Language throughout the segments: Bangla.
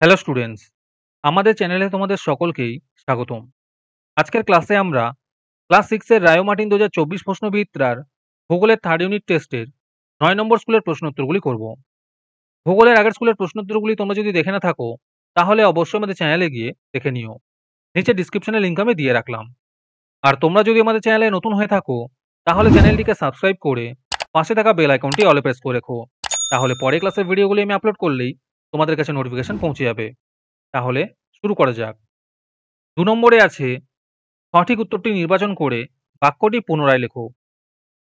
হ্যালো স্টুডেন্টস, আমাদের চ্যানেলে তোমাদের সকলকেই স্বাগতম। আজকের ক্লাসে আমরা ক্লাস 6 এর রায়ো মার্টিন ২০২৪ প্রশ্নবিদ্যার ভূগোলের থার্ড ইউনিট টেস্টের ৯ নম্বর স্কুলের প্রশ্নোত্তরগুলি করব। ভূগোলের আগের স্কুলের প্রশ্নোত্তরগুলি তোমরা যদি দেখে না থাকো, তাহলে অবশ্যই আমাদের চ্যানেলে গিয়ে দেখে নিও। নিচে ডিসক্রিপশনে লিঙ্ক আমি দিয়ে রাখলাম। আর তোমরা যদি আমাদের চ্যানেলে নতুন হয়ে থাকো, তাহলে চ্যানেলটিকে সাবস্ক্রাইব করে পাশে থাকা বেল আইকনটি অলে প্রেস করে রেখো। তাহলে পরে ক্লাসের ভিডিওগুলি আমি আপলোড করলেই তোমাদের কাছে নোটিফিকেশন পৌঁছে যাবে। তাহলে শুরু করা যাক। ২ নম্বরে আছে সঠিক উত্তরটি নির্বাচন করে বাক্যটি পুনরায় লেখো।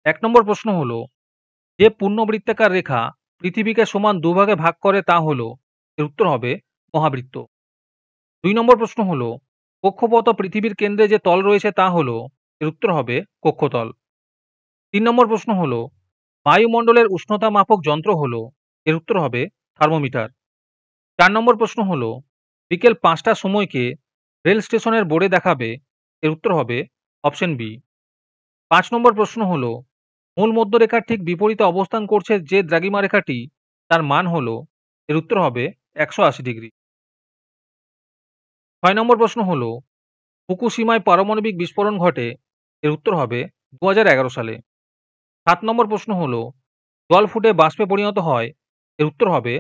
১ নম্বর প্রশ্ন হলো, যে পূর্ণবৃত্তাকার রেখা পৃথিবীকে সমান দুভাগে ভাগ করে তা হলো, এর উত্তর হবে মহাবৃত্ত। ২ নম্বর প্রশ্ন হলো, কক্ষপথ পৃথিবীর কেন্দ্রে যে তল রয়েছে তা হলো, এর উত্তর হবে কক্ষতল। ৩ নম্বর প্রশ্ন হলো, বায়ুমণ্ডলের উষ্ণতা মাপক যন্ত্র হলো, এর উত্তর হবে থার্মোমিটার। ৪ নম্বর প্রশ্ন হলো, বিকেল ৫টার সময়কে রেল স্টেশনের বোর্ডে দেখাবে, এর উত্তর হবে অপশন বি। ৫ নম্বর প্রশ্ন হলো, মূল মধ্যরেখার ঠিক বিপরীতে অবস্থান করছে যে দ্রাঘিমা রেখাটি, তার মান হলো, এর উত্তর হবে ১৮০ ডিগ্রি। ৬ নম্বর প্রশ্ন হলো, ফুকুশিমায় পারমাণবিক বিস্ফোরণ ঘটে, এর উত্তর হবে ২০১১ সালে। ৭ নম্বর প্রশ্ন হলো, জল ফুটে বাষ্পে পরিণত হয়, এর উত্তর হবে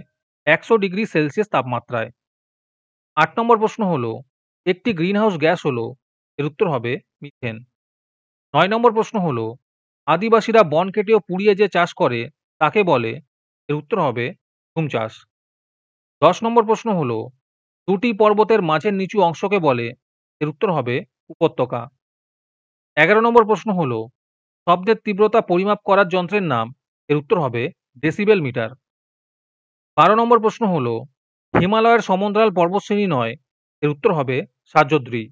১০০ ডিগ্রি সেলসিয়াস তাপমাত্রায়। ৮ নম্বর প্রশ্ন হলো, একটি গ্রিনহাউস গ্যাস হলো, এর উত্তর হবে মিথেন। ৯ নম্বর প্রশ্ন হলো, আদিবাসীরা বন কেটে ও পুড়িয়ে যে চাষ করে তাকে বলে, এর উত্তর হবে ঝুম চাষ। ১০ নম্বর প্রশ্ন হলো, দুটি পর্বতের মাঝের নিচু অংশকে বলে, এর উত্তর হবে উপত্যকা। ১১ নম্বর প্রশ্ন হলো, শব্দের তীব্রতা পরিমাপ করার যন্ত্রের নাম, এর উত্তর হবে ডেসিবেল মিটার। ১২ নম্বর প্রশ্ন হলো, হিমালয়ের সমান্তরাল পর্বতশ্রেণী নয়, এর উত্তর হবে সাহ্যদ্রি।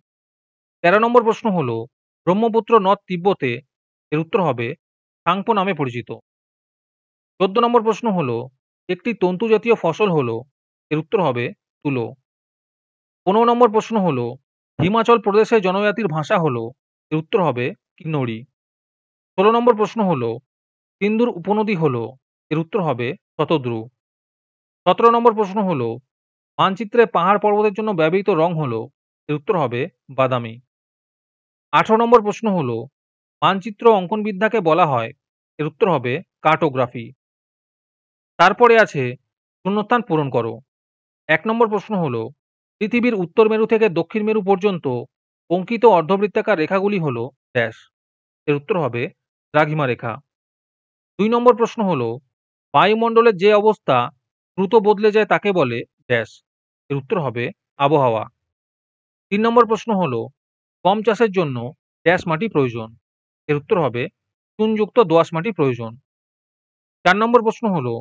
১৩ নম্বর প্রশ্ন হলো, ব্রহ্মপুত্র নদ তিব্বতে, এর উত্তর হবে সাংপো নামে পরিচিত। ১৪ নম্বর প্রশ্ন হলো, একটি তন্তু জাতীয় ফসল হলো, এর উত্তর হবে তুলো। ১৫ নম্বর প্রশ্ন হলো, হিমাচল প্রদেশের জনজাতির ভাষা হলো, এর উত্তর হবে কিন্নৌরি। ১৬ নম্বর প্রশ্ন হলো, সিন্ধুর উপনদী হলো, এর উত্তর হবে শতদ্রু। ১৭ নম্বর প্রশ্ন হলো, মানচিত্রে পাহাড় পর্বতের জন্য ব্যবহৃত রং হলো, এর উত্তর হবে বাদামি। ১৮ নম্বর প্রশ্ন হলো, মানচিত্র অঙ্কন বিদ্যাকে বলা হয়, এর উত্তর হবে কার্টোগ্রাফি। তারপরে আছে শূন্যস্থান পূরণ করো। ১ নম্বর প্রশ্ন হলো, পৃথিবীর উত্তর মেরু থেকে দক্ষিণ মেরু পর্যন্ত অঙ্কিত অর্ধবৃত্তাকার রেখাগুলি হলো ড্যাশ, এর উত্তর হবে দ্রাঘিমা রেখা। ২ নম্বর প্রশ্ন হলো, বায়ুমণ্ডলের যে অবস্থা দ্রুত বদলে যায় তাকে বলে ড্যাশ, এর উত্তর হবে আবহাওয়া। ৩ নম্বর প্রশ্ন হলো, গম চাষের জন্য ড্যাশ মাটি প্রয়োজন, এর উত্তর হবে চুনযুক্ত দোআঁশ মাটি প্রয়োজন। ৪ নম্বর প্রশ্ন হলো,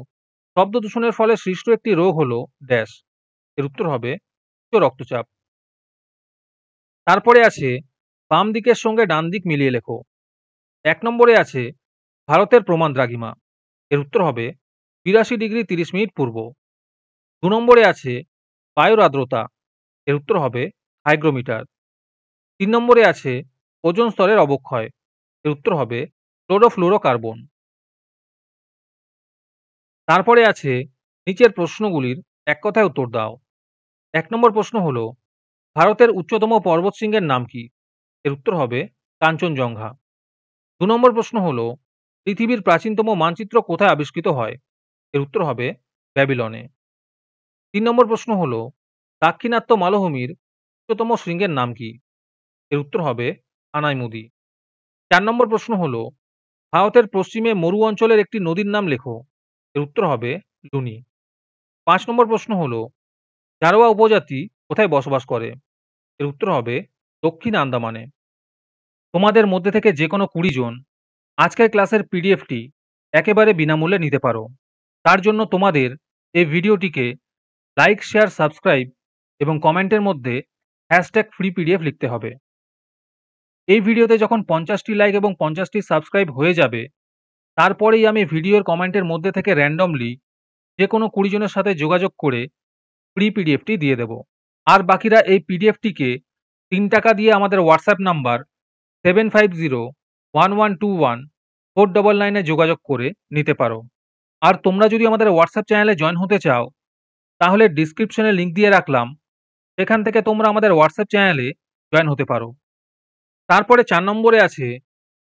শব্দ দূষণের ফলে সৃষ্ট একটি রোগ হলো ড্যাশ, এর উত্তর হবে উচ্চ রক্তচাপ। তারপরে আছে বাম দিকের সঙ্গে ডান দিক মিলিয়ে লেখো। ১ নম্বরে আছে ভারতের প্রমাণ দ্রাঘিমা, এর উত্তর হবে ৮২ ডিগ্রি ৩০ মিনিট পূর্ব। ২ নম্বরে আছে বায়ুর আর্দ্রতা, এর উত্তর হবে হাইগ্রোমিটার। ৩ নম্বরে আছে ওজোন স্তরের অবক্ষয়, এর উত্তর হবে ক্লোরোফ্লুরোকার্বন। তারপরে আছে নিচের প্রশ্নগুলির এক কথায় উত্তর দাও। ১ নম্বর প্রশ্ন হলো, ভারতের উচ্চতম পর্বতশৃঙ্গের নাম কি, এর উত্তর হবে কাঞ্চনজঙ্ঘা। ২ নম্বর প্রশ্ন হলো, পৃথিবীর প্রাচীনতম মানচিত্র কোথায় আবিষ্কৃত হয়, এর উত্তর হবে ব্যাবিলনে। ৩ নম্বর প্রশ্ন হলো, দাক্ষিণাত্য মালভূমির উচ্চতম শৃঙ্গের নাম কি, এর উত্তর হবে আনাইমুদি। ৪ নম্বর প্রশ্ন হলো, ভারতের পশ্চিমে মরু অঞ্চলের একটি নদীর নাম লেখো, এর উত্তর হবে লুনি। ৫ নম্বর প্রশ্ন হলো, জারোয়া উপজাতি কোথায় বসবাস করে, এর উত্তর হবে দক্ষিণ আন্দামানে। তোমাদের মধ্যে থেকে যে কোনো ২০ জন আজকের ক্লাসের পিডিএফটি একেবারে বিনামূল্যে নিতে পারো। তার জন্য তোমাদের এই ভিডিওটিকে লাইক, শেয়ার, সাবস্ক্রাইব এবং কমেন্টের মধ্যে #ফ্রি পিডিএফ লিখতে হবে। এই ভিডিওতে যখন ৫০টি লাইক এবং ৫০টি সাবস্ক্রাইব হয়ে যাবে, তারপরেই আমি ভিডিওর কমেন্টের মধ্যে থেকে র্যান্ডমলি যে কোনো ২০ জনের সাথে যোগাযোগ করে ফ্রি পিডিএফটি দিয়ে দেব। আর বাকিরা এই পিডিএফটিকে ৩ টাকা দিয়ে আমাদের হোয়াটসঅ্যাপ নাম্বার 7501121499 যোগাযোগ করে নিতে পারো। আর তোমরা যদি আমাদের হোয়াটসঅ্যাপ চ্যানেলে জয়েন হতে চাও, তাহলে ডিসক্রিপশনে লিংক দিয়ে রাখলাম, সেখান থেকে তোমরা আমাদের হোয়াটসঅ্যাপ চ্যানেলে জয়েন হতে পারো। তারপরে 4 নম্বরে আছে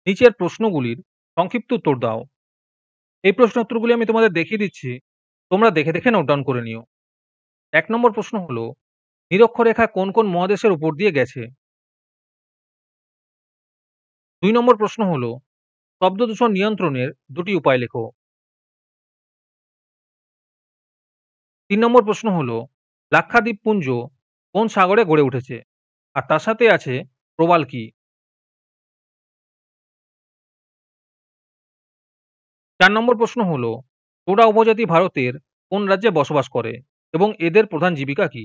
নিচের প্রশ্নগুলির সংক্ষিপ্ত উত্তর দাও। এই প্রশ্ন উত্তরগুলি আমি তোমাদের দেখিয়ে দিচ্ছি, তোমরা দেখে দেখে নোট ডাউন করে নিও। 1 নম্বর প্রশ্ন হলো, নিরক্ষরেখা কোন কোন মহাদেশের উপর দিয়ে গেছে? 2 নম্বর প্রশ্ন হলো, শব্দদূষণ নিয়ন্ত্রণের দুটি উপায় লেখো। 3 নম্বর প্রশ্ন হলো, লাক্ষাদ্বীপ পুঞ্জ কোন সাগরে গড়ে উঠেছে? আর তার সাথে আছে প্রবাল কি? 4 নম্বর প্রশ্ন হলো, টোডা উপজাতি ভারতের কোন রাজ্যে বসবাস করে এবং এদের প্রধান জীবিকা কি?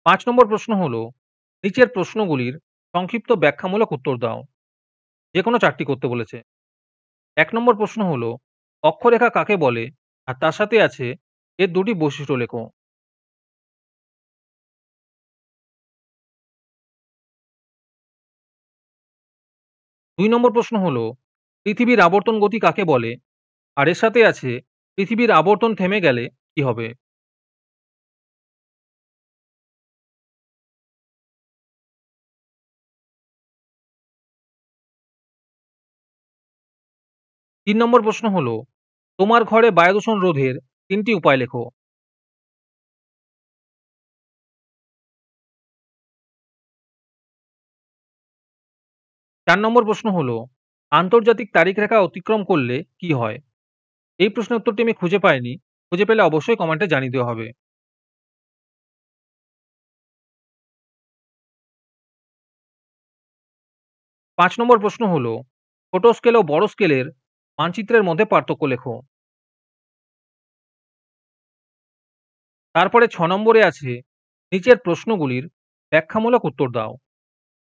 5 নম্বর প্রশ্ন হলো, নিচের প্রশ্নগুলির সংক্ষিপ্ত ব্যাখ্যামূলক উত্তর দাও। যে কোনো 4টি করতে বলেছে। 1 নম্বর প্রশ্ন হলো, অক্ষরেখা কাকে বলে? আর তার সাথে আছে এর দুটি বৈশিষ্ট্য লেখো। 2 নম্বর প্রশ্ন হলো, পৃথিবীর আবর্তন গতি কাকে বলে? আর এর সাথে আছে পৃথিবীর আবর্তন থেমে গেলে কি হবে? 3 নম্বর প্রশ্ন হলো, তোমার ঘরে বায়ুদূষণ রোধের 3টি উপায় লেখো। 4 নম্বর প্রশ্ন হলো, আন্তর্জাতিক তারিখ রেখা অতিক্রম করলে কি হয়? এই প্রশ্নের উত্তরটি আমি খুঁজে পাইনি। খুঁজে পেলে অবশ্যই কমেন্টে জানিয়ে দেওয়া হবে। 5 নম্বর প্রশ্ন হলো, ছোট স্কেল ও বড় স্কেলের মানচিত্রের মধ্যে পার্থক্য লেখো। তারপরে 6 নম্বরে আছে নিচের প্রশ্নগুলির ব্যাখ্যামূলক উত্তর দাও।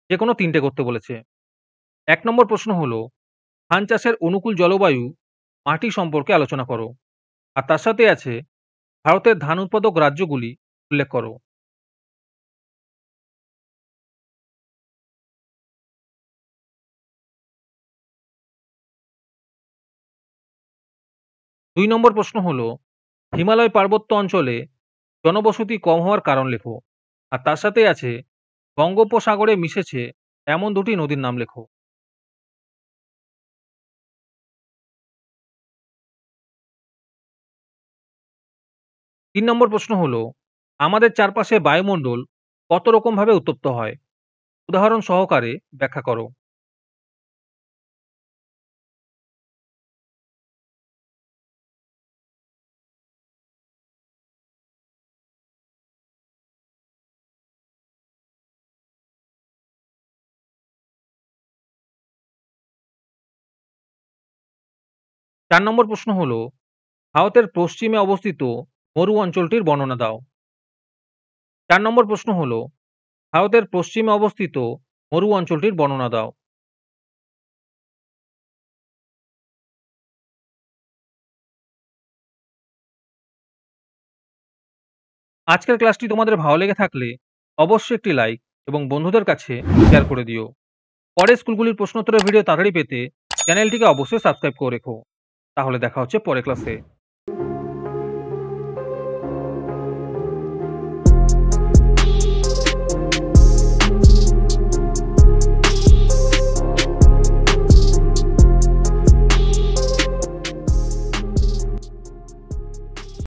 যে কোনো 3টে করতে বলেছে। 1 নম্বর প্রশ্ন হলো, ধান চাষের অনুকূল জলবায়ু মাটি সম্পর্কে আলোচনা করো। আর তার সাথে আছে ভারতের ধান উৎপাদক রাজ্যগুলি উল্লেখ করো। 2 নম্বর প্রশ্ন হলো, হিমালয় পার্বত্য অঞ্চলে জনবসতি কম হওয়ার কারণ লেখো। আর তার সাথে আছে বঙ্গোপসাগরে মিশেছে এমন দুটি নদীর নাম লেখো। 3 নম্বর প্রশ্ন হলো, আমাদের চারপাশে বায়ুমণ্ডল কত রকম ভাবে উত্তপ্ত হয়? উদাহরণ সহকারে ব্যাখ্যা করো। চার নম্বর প্রশ্ন হলো, ভারতের পশ্চিমে অবস্থিত মরু অঞ্চলটির বর্ণনা দাও। 4 নম্বর প্রশ্ন হলো, ভারতের পশ্চিমে অবস্থিত মরু অঞ্চলটির বর্ণনা দাও। আজকের ক্লাসটি তোমাদের ভালো লেগে থাকলে অবশ্যই একটি লাইক এবং বন্ধুদের কাছে শেয়ার করে দিও। পরের স্কুলগুলির প্রশ্নোত্তরের ভিডিও তাড়াতাড়ি পেতে চ্যানেলটিকে অবশ্যই সাবস্ক্রাইব করে রেখো। তাহলে দেখা হচ্ছে পরের ক্লাসে।